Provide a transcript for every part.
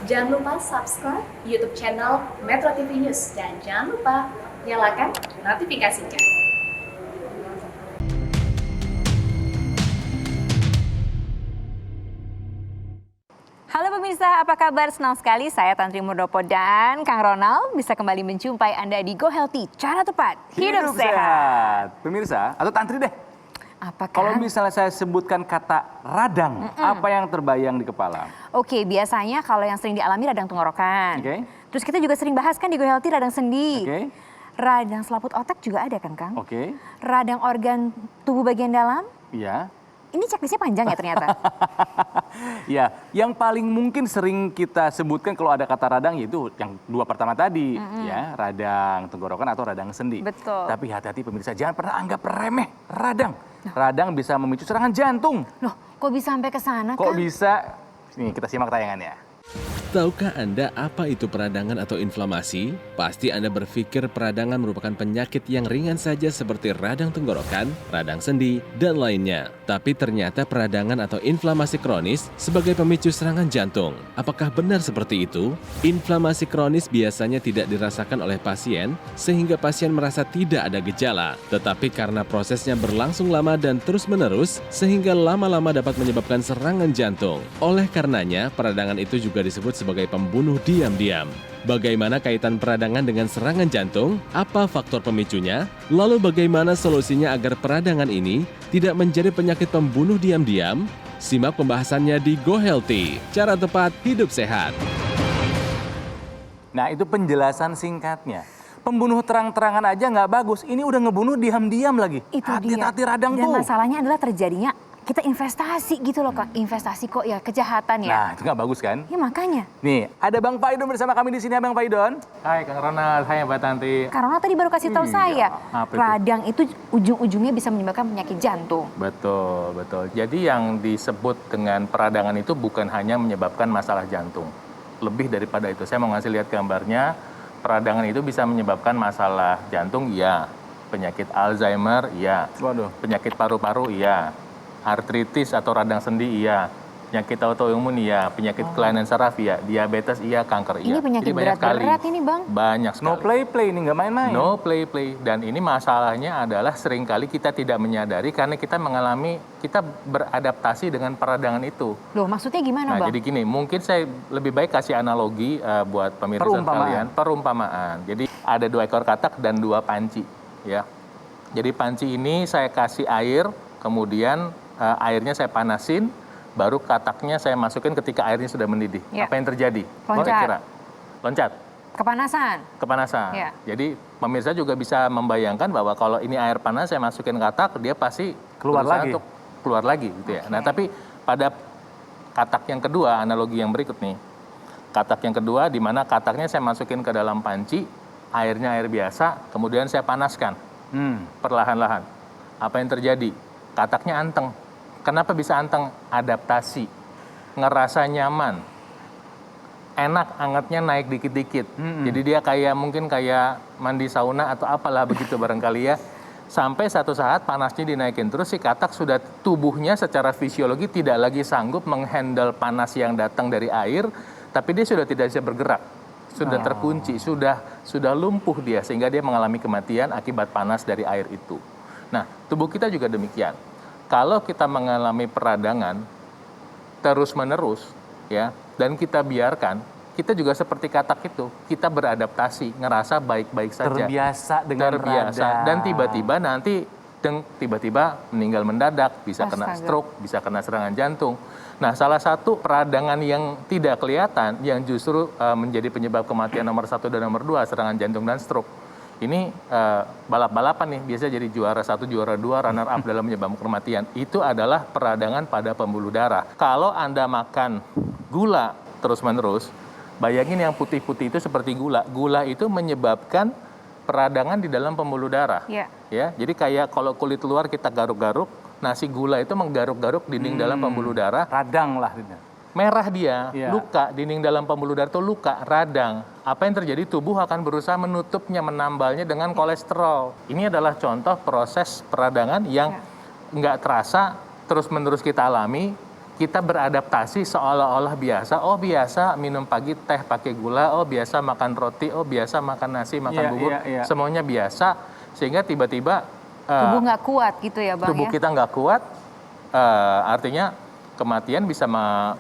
Jangan lupa subscribe YouTube channel Metro TV News dan jangan lupa nyalakan notifikasinya. Halo pemirsa, apa kabar? Senang sekali saya Tantri Murdopo dan Kang Ronald bisa kembali menjumpai Anda di Go Healthy, cara tepat hidup sehat. Pemirsa, atau Tantri deh. Apa Kalau Kang? misalnya saya sebutkan kata radang, apa yang terbayang di kepala? Oke, biasanya kalau yang sering dialami radang tenggorokan. Oke. Terus kita juga sering bahas kan di Go Healthy radang sendi. Oke. Radang selaput otak juga ada kan Kang? Oke. Radang organ tubuh bagian dalam. Iya. Ini checklistnya panjang ya ternyata. Ya, yang paling mungkin sering kita sebutkan kalau ada kata radang yaitu yang dua pertama tadi, ya, radang tenggorokan atau radang sendi. Betul. Tapi hati-hati pemirsa, jangan pernah anggap remeh radang. Radang bisa memicu serangan jantung. Loh, kok bisa sampai ke sana Kok Kang? bisa? Nih, kita simak tayangannya. Tahukah Anda apa itu peradangan atau inflamasi? Pasti Anda berpikir peradangan merupakan penyakit yang ringan saja seperti radang tenggorokan, radang sendi, dan lainnya. Tapi ternyata peradangan atau inflamasi kronis sebagai pemicu serangan jantung. Apakah benar seperti itu? Inflamasi kronis biasanya tidak dirasakan oleh pasien sehingga pasien merasa tidak ada gejala. Tetapi karena prosesnya berlangsung lama dan terus-menerus sehingga lama-lama dapat menyebabkan serangan jantung. Oleh karenanya, peradangan itu juga disebut sebagai pembunuh diam-diam. Bagaimana kaitan peradangan dengan serangan jantung? Apa faktor pemicunya? Lalu bagaimana solusinya agar peradangan ini tidak menjadi penyakit pembunuh diam-diam? Simak pembahasannya di Go Healthy, cara tepat hidup sehat. Nah, itu penjelasan singkatnya. Pembunuh terang-terangan aja nggak bagus. Ini udah ngebunuh diam-diam lagi. Itu dia. Hati-hati radang Dan tuh. masalahnya adalah terjadinya kita investasi gitu loh Kang. Investasi kok ya kejahatan ya. Nah, itu nggak bagus kan? Ya makanya. Nih, ada Bang Faidon bersama kami di sini, Bang Faidon. Hai Kang Ronald, hai Mbak Tanti. Karena tadi baru kasih tahu Iya, saya, apa itu? radang itu ujung-ujungnya bisa menyebabkan penyakit jantung. Betul, betul. Jadi yang disebut dengan peradangan itu bukan hanya menyebabkan masalah jantung. Lebih daripada itu, saya mau ngasih lihat gambarnya. Peradangan itu bisa menyebabkan masalah jantung, iya. Penyakit Alzheimer, iya. Waduh. Penyakit paru-paru, iya. Artritis atau radang sendi, iya. Penyakit autoimun, iya. Penyakit kelainan saraf, iya. Diabetes, iya. Kanker, iya. Ini penyakit Jadi banyak berat-berat sekali. ini Bang. Banyak sekali. No play-play, ini nggak main-main. No play-play. Dan ini masalahnya adalah seringkali kita tidak menyadari karena kita beradaptasi dengan peradangan itu. Loh maksudnya gimana Nah, Bang? jadi gini, mungkin saya lebih baik kasih analogi buat pemirsa Perumpamaan. sekalian. Perumpamaan. Jadi ada 2 ekor katak dan 2 panci. Ya. Jadi panci ini saya kasih air, kemudian airnya saya panasin, baru kataknya saya masukin ketika airnya sudah mendidih. Ya. Apa yang terjadi? Loncat. Kira-kira? Loncat. Kepanasan. Kepanasan. Ya. Jadi pemirsa juga bisa membayangkan bahwa kalau ini air panas saya masukin katak, dia pasti Keluar berusaha lagi. untuk keluar lagi gitu ya. Oke. Nah, tapi pada katak yang kedua, analogi yang berikut nih. Katak yang kedua di mana kataknya saya masukin ke dalam panci, airnya air biasa, kemudian saya panaskan perlahan-lahan. Apa yang terjadi? Kataknya anteng. Kenapa bisa anteng? Adaptasi. Ngerasa nyaman. Enak, angetnya naik dikit-dikit. Jadi dia mungkin kayak mandi sauna atau apalah begitu barangkali ya. Sampai satu saat panasnya dinaikin terus, si katak sudah tubuhnya secara fisiologi tidak lagi sanggup menghandle panas yang datang dari air, tapi dia sudah tidak bisa bergerak. Sudah terkunci, sudah lumpuh dia sehingga dia mengalami kematian akibat panas dari air itu. Nah, tubuh kita juga demikian. Kalau kita mengalami peradangan terus-menerus ya, dan kita biarkan, kita juga seperti katak itu, kita beradaptasi, ngerasa baik-baik saja. Terbiasa dengan radang. Dan tiba-tiba nanti tiba-tiba meninggal mendadak, bisa kena Astaga. stroke, bisa kena serangan jantung. Nah, salah satu peradangan yang tidak kelihatan yang justru menjadi penyebab kematian nomor 1 dan nomor 2, serangan jantung dan stroke. Ini balap-balapan nih, biasa jadi juara 1, juara 2, runner up dalam menyebabkan kematian. Itu adalah peradangan pada pembuluh darah. Kalau Anda makan gula terus-menerus, bayangin yang putih-putih itu seperti gula. Gula itu menyebabkan peradangan di dalam pembuluh darah. Ya. Ya, jadi kayak kalau kulit luar kita garuk-garuk, nasi gula itu menggaruk-garuk dinding dalam pembuluh darah. Radang lah. Gitu. Merah dia, Iya. luka, dinding dalam pembuluh darah itu luka, radang. Apa yang terjadi? Tubuh akan berusaha menutupnya, menambalnya dengan kolesterol. Ini adalah contoh proses peradangan yang nggak terasa terus-menerus kita alami. kita beradaptasi seolah-olah biasa. Oh biasa minum pagi teh pakai gula, oh biasa makan roti, oh biasa makan nasi, makan bubur, semuanya biasa. Sehingga tiba-tiba tubuh nggak kuat gitu ya Bang tubuh ya? kita nggak kuat, artinya kematian bisa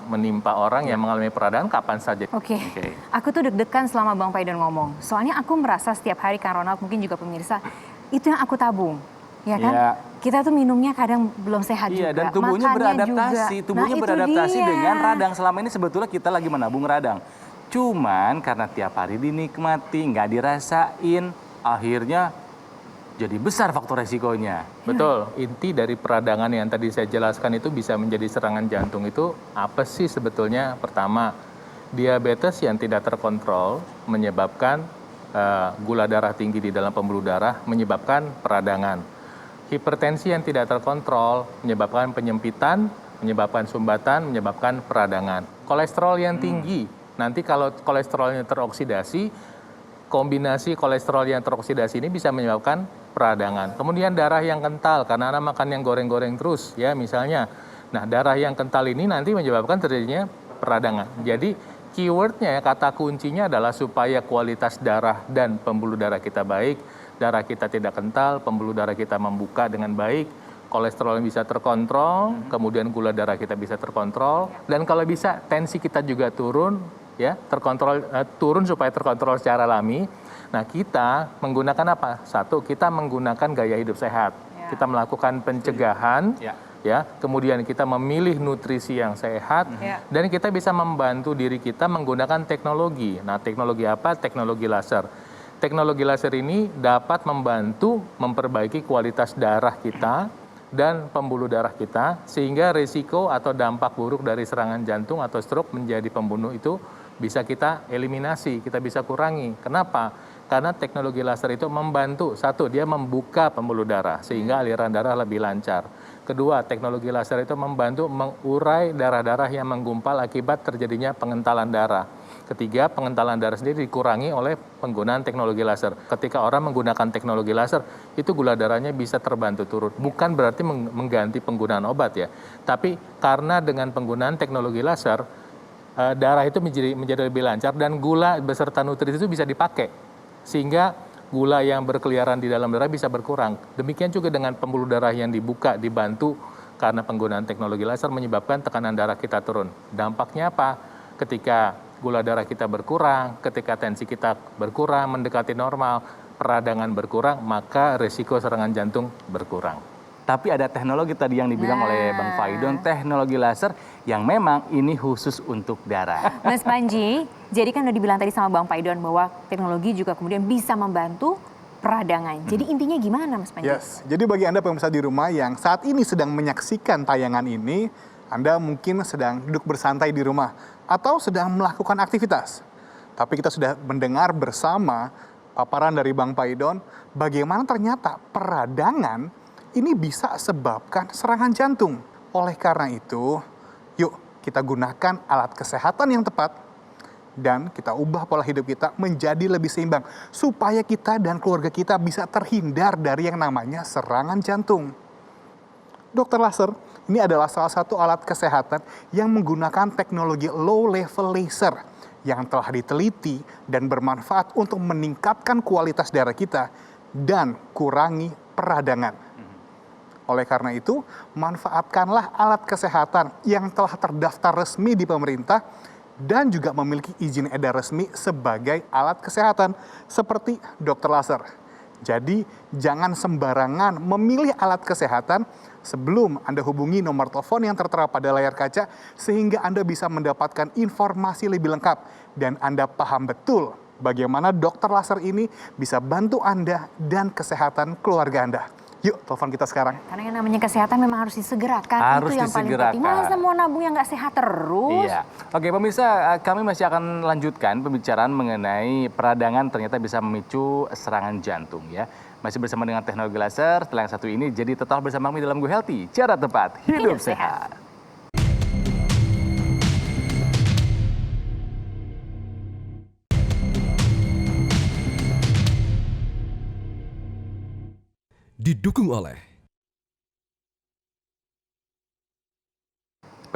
menimpa orang yang mengalami peradangan kapan saja. Oke. Aku tuh deg-degan selama Bang Paidon ngomong. Soalnya aku merasa setiap hari Kang Ronald, mungkin juga pemirsa, itu yang aku tabung. Ya kan? Iya. Kita tuh minumnya kadang belum sehat juga. Iya, dan tubuhnya makannya beradaptasi. juga. Tubuhnya Nah, itu beradaptasi dia. dengan radang. Selama ini sebetulnya kita lagi menabung radang. Cuman karena tiap hari dinikmati, nggak dirasain, akhirnya jadi besar faktor resikonya. Betul, inti dari peradangan yang tadi saya jelaskan itu bisa menjadi serangan jantung itu apa sih sebetulnya? Pertama, diabetes yang tidak terkontrol menyebabkan gula darah tinggi di dalam pembuluh darah, menyebabkan peradangan. Hipertensi yang tidak terkontrol menyebabkan penyempitan, menyebabkan sumbatan, menyebabkan peradangan. Kolesterol yang tinggi, nanti kalau kolesterolnya teroksidasi, kombinasi kolesterol yang teroksidasi ini bisa menyebabkan peradangan. Kemudian darah yang kental karena Anda makan yang goreng-goreng terus ya misalnya. Nah, darah yang kental ini nanti menyebabkan terjadinya peradangan. Jadi keywordnya ya, kata kuncinya adalah supaya kualitas darah dan pembuluh darah kita baik, darah kita tidak kental, pembuluh darah kita membuka dengan baik, kolesterol bisa terkontrol, kemudian gula darah kita bisa terkontrol, dan kalau bisa tensi kita juga turun, ya terkontrol, turun supaya terkontrol secara alami. Nah, kita menggunakan apa? Satu, kita menggunakan gaya hidup sehat. Kita melakukan pencegahan, ya. Kemudian kita memilih nutrisi yang sehat, dan kita bisa membantu diri kita menggunakan teknologi. Nah, teknologi apa? Teknologi laser. Teknologi laser ini dapat membantu memperbaiki kualitas darah kita dan pembuluh darah kita, sehingga risiko atau dampak buruk dari serangan jantung atau stroke menjadi pembunuh itu bisa kita eliminasi, kita bisa kurangi. Kenapa? Karena teknologi laser itu membantu, satu, dia membuka pembuluh darah sehingga aliran darah lebih lancar. Kedua, teknologi laser itu membantu mengurai darah-darah yang menggumpal akibat terjadinya pengentalan darah. Ketiga, pengentalan darah sendiri dikurangi oleh penggunaan teknologi laser. Ketika orang menggunakan teknologi laser, itu gula darahnya bisa terbantu turun. Bukan berarti mengganti penggunaan obat ya. Tapi karena dengan penggunaan teknologi laser, darah itu menjadi lebih lancar dan gula beserta nutrisi itu bisa dipakai. Sehingga gula yang berkeliaran di dalam darah bisa berkurang. Demikian juga dengan pembuluh darah yang dibuka, dibantu karena penggunaan teknologi laser menyebabkan tekanan darah kita turun. Dampaknya apa? Ketika gula darah kita berkurang, ketika tensi kita berkurang, mendekati normal, peradangan berkurang, maka risiko serangan jantung berkurang. Tapi ada teknologi tadi yang dibilang oleh Bang Paidon, teknologi laser yang memang ini khusus untuk darah. Mas Panji, jadi kan udah dibilang tadi sama Bang Paidon bahwa teknologi juga kemudian bisa membantu peradangan. Jadi intinya gimana Mas Panji? Yes, jadi bagi Anda pemirsa di rumah yang saat ini sedang menyaksikan tayangan ini, Anda mungkin sedang duduk bersantai di rumah atau sedang melakukan aktivitas. Tapi kita sudah mendengar bersama paparan dari Bang Paidon bagaimana ternyata peradangan ini bisa sebabkan serangan jantung. Oleh karena itu, yuk kita gunakan alat kesehatan yang tepat dan kita ubah pola hidup kita menjadi lebih seimbang supaya kita dan keluarga kita bisa terhindar dari yang namanya serangan jantung. Dokter laser ini adalah salah satu alat kesehatan yang menggunakan teknologi low level laser yang telah diteliti dan bermanfaat untuk meningkatkan kualitas darah kita dan kurangi peradangan. Oleh karena itu, manfaatkanlah alat kesehatan yang telah terdaftar resmi di pemerintah dan juga memiliki izin edar resmi sebagai alat kesehatan seperti dokter laser. Jadi, jangan sembarangan memilih alat kesehatan sebelum Anda hubungi nomor telepon yang tertera pada layar kaca sehingga Anda bisa mendapatkan informasi lebih lengkap dan Anda paham betul bagaimana dokter laser ini bisa bantu Anda dan kesehatan keluarga Anda. Yuk, telepon kita sekarang. Karena yang namanya kesehatan memang harus disegerakan. Harus itu yang paling disegerakan. penting. Masa mau nabung yang nggak sehat terus? Iya. Oke pemirsa, kami masih akan lanjutkan pembicaraan mengenai peradangan ternyata bisa memicu serangan jantung ya. Masih bersama dengan teknologi laser, setelah yang satu ini, jadi tetap bersama kami dalam Go Healthy. Cara tepat, hidup sehat. Didukung oleh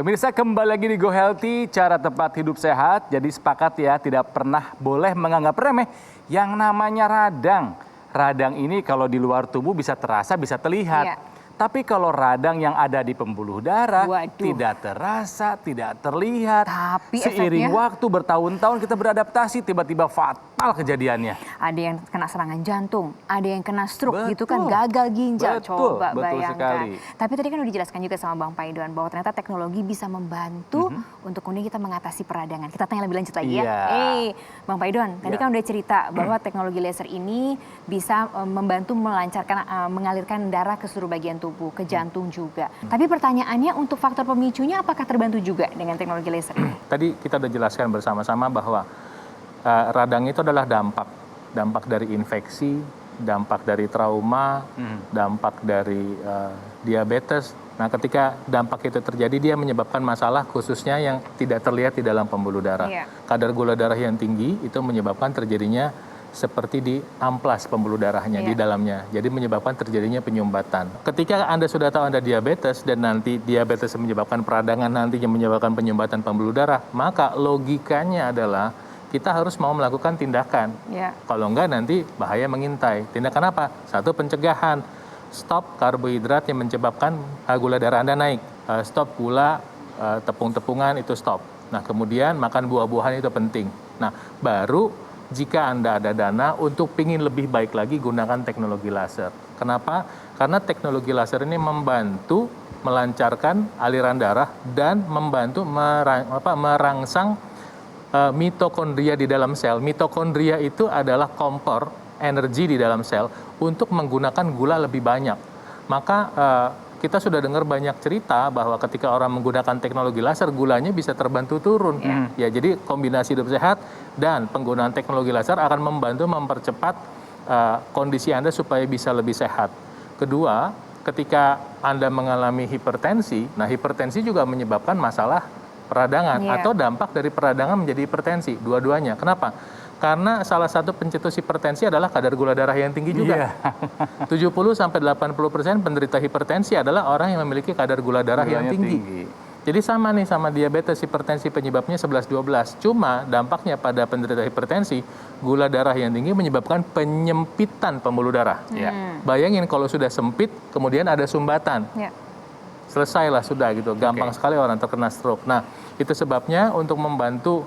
Pemirsa, kembali lagi di Go Healthy, cara tepat hidup sehat. Jadi sepakat ya, tidak pernah boleh menganggap remeh yang namanya radang. Radang ini kalau di luar tubuh bisa terasa, bisa terlihat. Iya. Tapi kalau radang yang ada di pembuluh darah Waduh. tidak terasa, tidak terlihat. Tapi seiring efeknya- waktu bertahun-tahun kita beradaptasi, tiba-tiba fatal kejadiannya. Ada yang kena serangan jantung, ada yang kena stroke Betul. gitu kan, gagal ginjal. Betul, Coba betul bayangkan. sekali. Tapi tadi kan udah dijelaskan juga sama Bang Paidon bahwa ternyata teknologi bisa membantu untuk kemudian kita mengatasi peradangan. Kita tanya lebih lanjut lagi ya. Iya. Bang Paidon, tadi Iya. kan udah cerita bahwa teknologi laser ini bisa membantu melancarkan, mengalirkan darah ke seluruh bagian tubuh, ke jantung juga. Tapi pertanyaannya untuk faktor pemicunya apakah terbantu juga dengan teknologi laser ini? Tadi kita sudah jelaskan bersama-sama bahwa radang itu adalah dampak dari infeksi, dampak dari trauma, dampak dari diabetes. Nah, ketika dampak itu terjadi, dia menyebabkan masalah khususnya yang tidak terlihat di dalam pembuluh darah. Iya. Kadar gula darah yang tinggi itu menyebabkan terjadinya seperti di amplas pembuluh darahnya di dalamnya. Jadi menyebabkan terjadinya penyumbatan. Ketika Anda sudah tahu Anda diabetes dan nanti diabetes menyebabkan peradangan, nantinya menyebabkan penyumbatan pembuluh darah, maka logikanya adalah kita harus mau melakukan tindakan. Ya. Kalau enggak nanti bahaya mengintai. Tindakan apa? Satu, pencegahan. Stop karbohidrat yang menyebabkan gula darah Anda naik. Stop gula, tepung-tepungan itu stop. Nah, kemudian makan buah-buahan itu penting. Nah, baru jika Anda ada dana untuk pingin lebih baik lagi, gunakan teknologi laser. Kenapa? Karena teknologi laser ini membantu melancarkan aliran darah dan membantu merangsang mitokondria di dalam sel. Mitokondria itu adalah kompor energi di dalam sel untuk menggunakan gula lebih banyak. Maka kita sudah dengar banyak cerita bahwa ketika orang menggunakan teknologi laser, gulanya bisa terbantu turun. Ya, jadi kombinasi hidup sehat dan penggunaan teknologi laser akan membantu mempercepat kondisi Anda supaya bisa lebih sehat. Kedua, ketika Anda mengalami hipertensi, nah hipertensi juga menyebabkan masalah peradangan atau dampak dari peradangan menjadi hipertensi, dua-duanya. Kenapa? Karena salah satu pencetus hipertensi adalah kadar gula darah yang tinggi juga. 70-80% penderita hipertensi adalah orang yang memiliki kadar gula darah yang tinggi. Jadi sama nih sama diabetes, hipertensi penyebabnya 11-12. Cuma dampaknya pada penderita hipertensi, gula darah yang tinggi menyebabkan penyempitan pembuluh darah. Bayangin kalau sudah sempit, kemudian ada sumbatan. Selesailah sudah gitu, gampang sekali orang terkena stroke. Nah, itu sebabnya untuk membantu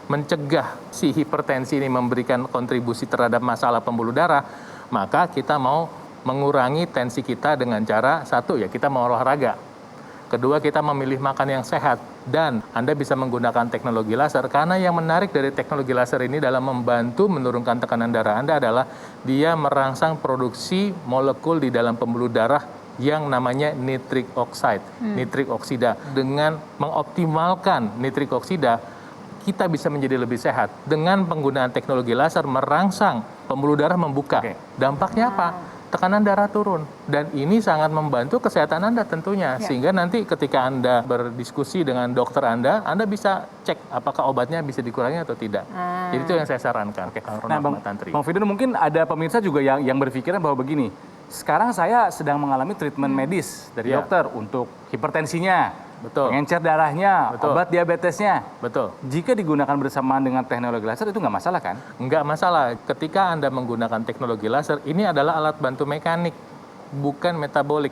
mencegah si hipertensi ini memberikan kontribusi terhadap masalah pembuluh darah, maka kita mau mengurangi tensi kita dengan cara, satu ya kita mau olahraga, kedua kita memilih makan yang sehat, dan Anda bisa menggunakan teknologi laser karena yang menarik dari teknologi laser ini dalam membantu menurunkan tekanan darah Anda adalah dia merangsang produksi molekul di dalam pembuluh darah yang namanya nitrik oxide, nitrik oksida. Dengan mengoptimalkan nitrik oksida, kita bisa menjadi lebih sehat. Dengan penggunaan teknologi laser merangsang pembuluh darah membuka. Dampaknya apa? Tekanan darah turun. Dan ini sangat membantu kesehatan Anda tentunya. Sehingga nanti ketika Anda berdiskusi dengan dokter Anda bisa cek apakah obatnya bisa dikurangi atau tidak. Jadi itu yang saya sarankan. Nah, Bang Fidan, mungkin ada pemirsa juga yang berpikiran bahwa begini, sekarang saya sedang mengalami treatment medis dari dokter untuk hipertensinya, pengencer darahnya, obat diabetesnya. Jika digunakan bersamaan dengan teknologi laser itu nggak masalah kan? Nggak masalah. Ketika Anda menggunakan teknologi laser, ini adalah alat bantu mekanik, bukan metabolik.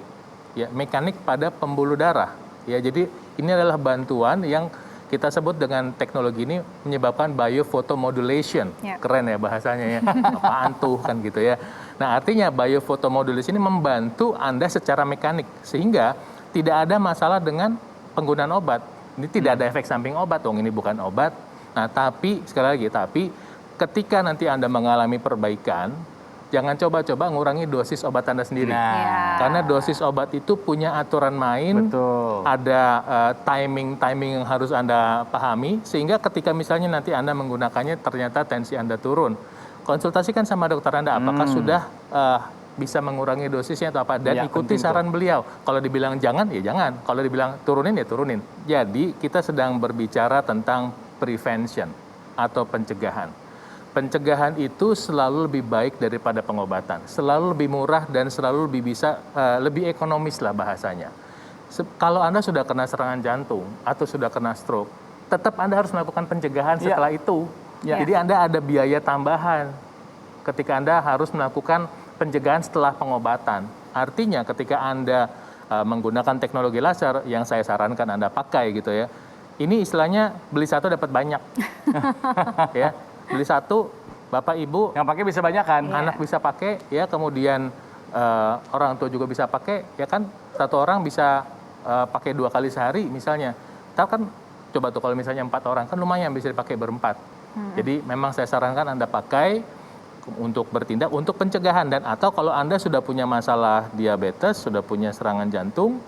Ya, mekanik pada pembuluh darah. Ya, jadi ini adalah bantuan yang kita sebut dengan teknologi ini menyebabkan biophotomodulation. Keren ya bahasanya ya. Apaan tuh kan gitu ya. Nah, artinya biophotomodulation ini membantu Anda secara mekanik sehingga tidak ada masalah dengan penggunaan obat. Ini tidak ada efek samping obat, ini bukan obat. Nah, tapi sekali lagi, ketika nanti Anda mengalami perbaikan, jangan coba-coba ngurangi dosis obat Anda sendiri. Karena dosis obat itu punya aturan main, ada timing yang harus Anda pahami, sehingga ketika misalnya nanti Anda menggunakannya ternyata tensi Anda turun, konsultasikan sama dokter Anda apakah sudah bisa mengurangi dosisnya atau apa, dan ikuti saran beliau. Kalau dibilang jangan, ya jangan. Kalau dibilang turunin, ya turunin. Jadi kita sedang berbicara tentang prevention atau pencegahan. Pencegahan itu selalu lebih baik daripada pengobatan, selalu lebih murah dan selalu lebih ekonomis lah bahasanya. Kalau Anda sudah kena serangan jantung atau sudah kena stroke, tetap Anda harus melakukan pencegahan Ya. setelah itu. Ya. Jadi Anda ada biaya tambahan ketika Anda harus melakukan pencegahan setelah pengobatan. Artinya ketika Anda menggunakan teknologi laser yang saya sarankan Anda pakai gitu ya. Ini istilahnya beli satu dapat banyak. Ya, beli satu Bapak Ibu Yang pakai bisa banyak kan? anak bisa pakai ya, kemudian orang tua juga bisa pakai ya kan, satu orang bisa pakai 2 kali sehari misalnya. Tapi kan coba tuh kalau misalnya 4 orang kan lumayan bisa dipakai berempat. Jadi memang saya sarankan Anda pakai untuk bertindak untuk pencegahan, dan atau kalau Anda sudah punya masalah diabetes, sudah punya serangan jantung,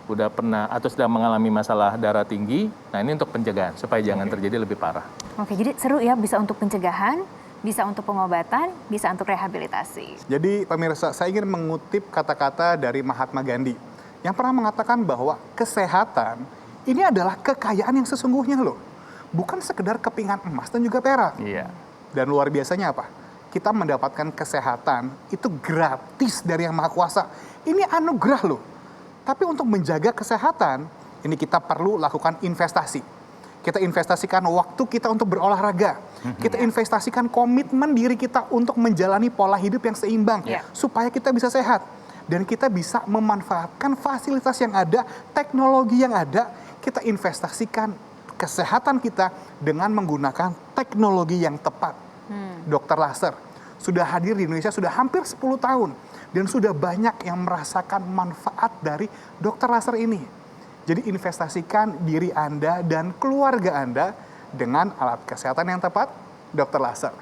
sudah pernah atau sudah mengalami masalah darah tinggi, nah ini untuk pencegahan supaya jangan terjadi lebih parah. Oke, jadi seru ya, bisa untuk pencegahan, bisa untuk pengobatan, bisa untuk rehabilitasi. Jadi pemirsa, saya ingin mengutip kata-kata dari Mahatma Gandhi yang pernah mengatakan bahwa kesehatan ini adalah kekayaan yang sesungguhnya loh. Bukan sekedar kepingan emas dan juga perak. Iya. Dan luar biasanya apa? Kita mendapatkan kesehatan itu gratis dari Yang Maha Kuasa. Ini anugerah loh. Tapi untuk menjaga kesehatan, ini kita perlu lakukan investasi. Kita investasikan waktu kita untuk berolahraga. Kita investasikan komitmen diri kita untuk menjalani pola hidup yang seimbang. Supaya kita bisa sehat. Dan kita bisa memanfaatkan fasilitas yang ada, teknologi yang ada. Kita investasikan kesehatan kita dengan menggunakan teknologi yang tepat. Dokter laser sudah hadir di Indonesia sudah hampir 10 tahun. Dan sudah banyak yang merasakan manfaat dari dokter laser ini. Jadi investasikan diri Anda dan keluarga Anda dengan alat kesehatan yang tepat, dokter laser.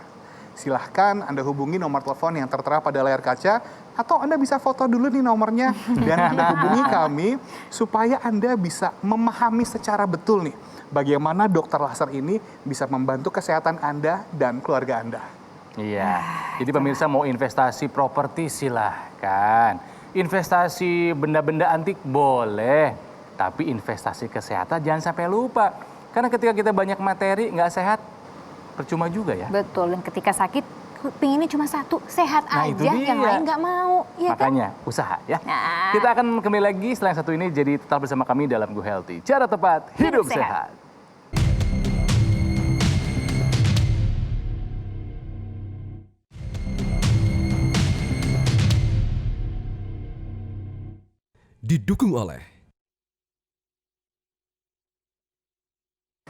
Silahkan Anda hubungi nomor telepon yang tertera pada layar kaca, atau Anda bisa foto dulu nih nomornya, dan Anda hubungi kami supaya Anda bisa memahami secara betul nih bagaimana dokter laser ini bisa membantu kesehatan Anda dan keluarga Anda. Iya, jadi pemirsa mau investasi properti silahkan. Investasi benda-benda antik boleh, tapi investasi kesehatan jangan sampai lupa. Karena ketika kita banyak materi nggak sehat, percuma juga ya. Betul, dan ketika sakit, pinginnya cuma satu, sehat Nah, itu aja, dia. yang lain nggak mau. Ya kan? Makanya usaha ya. Nah. Kita akan kembali lagi setelah yang satu ini, jadi tetap bersama kami dalam Go Healthy. Cara tepat, hidup sehat. Didukung oleh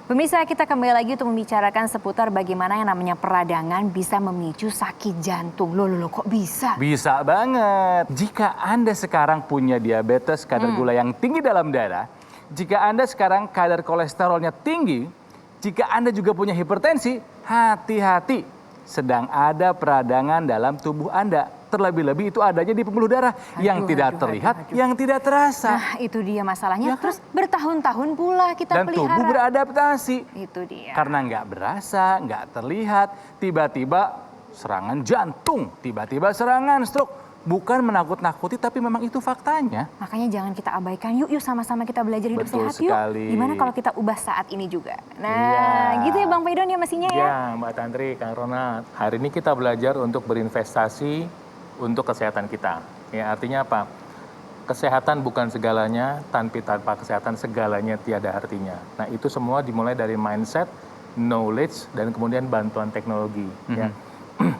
Pemirsa, kita kembali lagi untuk membicarakan seputar bagaimana yang namanya peradangan bisa memicu sakit jantung. Loh, kok bisa? Bisa banget. Jika Anda sekarang punya diabetes, kadar gula yang tinggi dalam darah, jika Anda sekarang kadar kolesterolnya tinggi, jika Anda juga punya hipertensi, hati-hati. Sedang ada peradangan dalam tubuh Anda. Terlebih-lebih itu adanya di pembuluh darah yang tidak terlihat, yang tidak terasa. Nah, itu dia masalahnya. Ya kan? Terus bertahun-tahun pula kita Dan pelihara. tubuh beradaptasi. Itu dia. Karena nggak berasa, nggak terlihat, tiba-tiba serangan jantung, tiba-tiba serangan stroke. Bukan menakut-nakuti, tapi memang itu faktanya. Makanya jangan kita abaikan. Yuk sama-sama kita belajar hidup Betul sehat sekali. yuk. Gimana kalau kita ubah saat ini juga? Nah, Iya. gitu ya Bang Pedon ya mestinya ya. Ya, Mbak Tantri, Kang Ronald. Hari ini kita belajar untuk berinvestasi untuk kesehatan kita. Ya, artinya apa? Kesehatan bukan segalanya, tanpa kesehatan segalanya tiada artinya. Nah, itu semua dimulai dari mindset, knowledge, dan kemudian bantuan teknologi. Ya.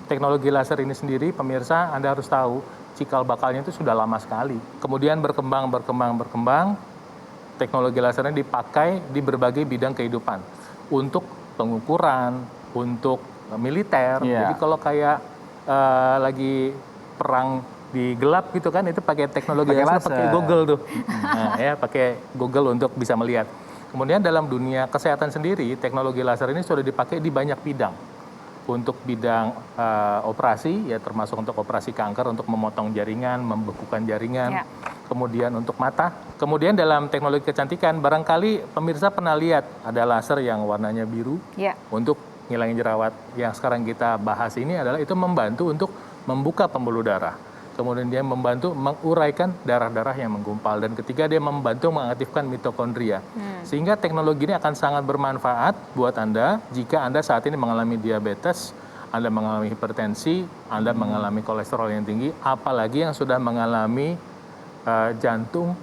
Teknologi laser ini sendiri, pemirsa, Anda harus tahu, cikal bakalnya itu sudah lama sekali. Kemudian berkembang, teknologi lasernya dipakai di berbagai bidang kehidupan. Untuk pengukuran, untuk militer. Iya. Jadi kalau kayak lagi perang di gelap gitu kan, itu pakai teknologi Pakai laser, pakai laser. Google tuh. Nah, ya, pakai Google untuk bisa melihat. Kemudian dalam dunia kesehatan sendiri, teknologi laser ini sudah dipakai di banyak bidang. Untuk bidang operasi, ya termasuk untuk operasi kanker, untuk memotong jaringan, membekukan jaringan. Ya. Kemudian untuk mata. Kemudian dalam teknologi kecantikan, barangkali pemirsa pernah lihat ada laser yang warnanya biru Ya. untuk ngilangin jerawat. Yang sekarang kita bahas ini adalah itu membantu untuk membuka pembuluh darah. Kemudian dia membantu menguraikan darah-darah yang menggumpal. Dan ketiga, dia membantu mengaktifkan mitokondria. Sehingga teknologi ini akan sangat bermanfaat buat Anda jika Anda saat ini mengalami diabetes, Anda mengalami hipertensi, Anda mengalami kolesterol yang tinggi, apalagi yang sudah mengalami jantung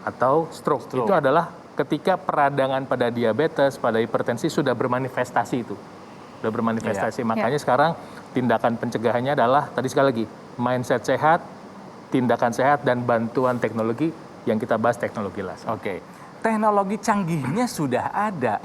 atau stroke. Itu adalah ketika peradangan pada diabetes, pada hipertensi sudah bermanifestasi itu. Sudah bermanifestasi. Makanya sekarang tindakan pencegahannya adalah, tadi sekali lagi, mindset sehat, tindakan sehat, dan bantuan teknologi yang kita bahas teknologi laser. Oke, teknologi canggihnya sudah ada.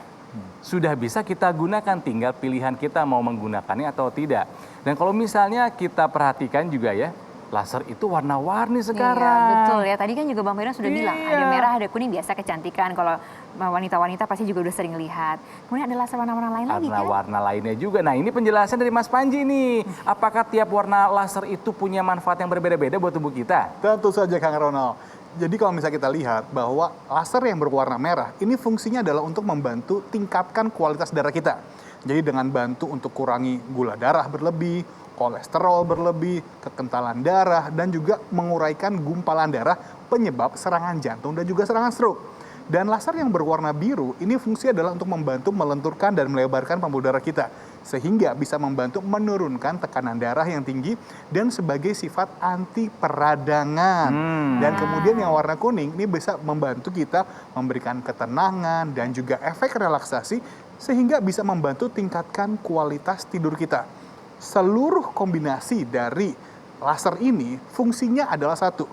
Sudah bisa kita gunakan, tinggal pilihan kita mau menggunakannya atau tidak. Dan kalau misalnya kita perhatikan juga ya, laser itu warna-warni sekarang. Iya, betul ya. Tadi kan juga Bang Firdan sudah bilang, ada Iya. merah, ada kuning, biasa kecantikan. Kalau wanita-wanita pasti juga udah sering lihat. Kemudian ada laser warna-warna lain lagi kan? Warna lainnya juga. Nah, ini penjelasan dari Mas Panji nih. Apakah tiap warna laser itu punya manfaat yang berbeda-beda buat tubuh kita? Tentu saja Kang Ronald. Jadi kalau misalnya kita lihat bahwa laser yang berwarna merah, ini fungsinya adalah untuk membantu tingkatkan kualitas darah kita. Jadi dengan bantu untuk kurangi gula darah berlebih, kolesterol berlebih, kekentalan darah, dan juga menguraikan gumpalan darah penyebab serangan jantung dan juga serangan stroke. Dan laser yang berwarna biru ini fungsi adalah untuk membantu melenturkan dan melebarkan pembuluh darah kita, sehingga bisa membantu menurunkan tekanan darah yang tinggi dan sebagai sifat anti peradangan. Dan kemudian yang warna kuning ini bisa membantu kita memberikan ketenangan dan juga efek relaksasi, sehingga bisa membantu tingkatkan kualitas tidur kita. Seluruh kombinasi dari laser ini fungsinya adalah satu,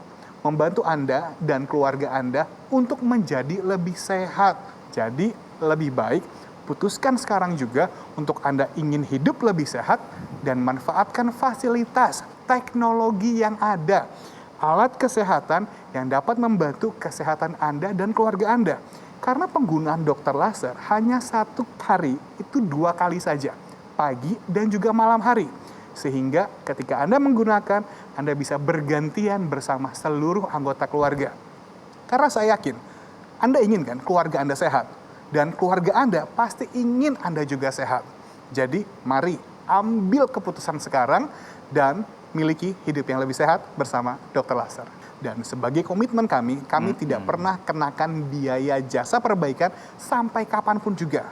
membantu Anda dan keluarga Anda untuk menjadi lebih sehat. Jadi lebih baik putuskan sekarang juga untuk Anda ingin hidup lebih sehat dan manfaatkan fasilitas teknologi yang ada. Alat kesehatan yang dapat membantu kesehatan Anda dan keluarga Anda. Karena penggunaan dokter laser hanya 1 hari itu 2 kali saja, pagi dan juga malam hari. Sehingga ketika Anda menggunakan, Anda bisa bergantian bersama seluruh anggota keluarga. Karena saya yakin, Anda inginkan keluarga Anda sehat. Dan keluarga Anda pasti ingin Anda juga sehat. Jadi mari ambil keputusan sekarang dan miliki hidup yang lebih sehat bersama Dokter Laser. Dan sebagai komitmen kami tidak pernah kenakan biaya jasa perbaikan sampai kapanpun juga.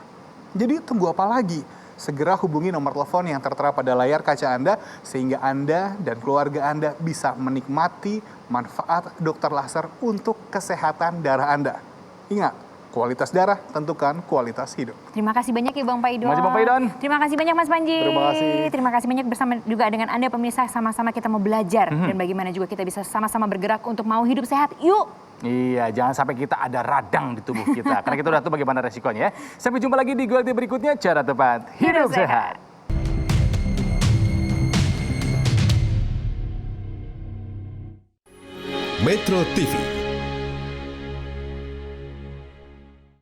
Jadi tunggu apa lagi? Segera hubungi nomor telepon yang tertera pada layar kaca Anda, sehingga Anda dan keluarga Anda bisa menikmati manfaat dokter laser untuk kesehatan darah Anda. Ingat, kualitas darah tentukan kualitas hidup. Terima kasih banyak ya Bang Paidon. Terima kasih Bang Paidon. Terima kasih banyak Mas Panji. Terima kasih. Terima kasih banyak bersama juga dengan Anda pemirsa, sama-sama kita mau belajar dan bagaimana juga kita bisa sama-sama bergerak untuk mau hidup sehat. Yuk! Iya, jangan sampai kita ada radang di tubuh kita. Karena kita udah tahu bagaimana resikonya ya. Sampai jumpa lagi di Goalty berikutnya. Cara tepat hidup sehat. Metro TV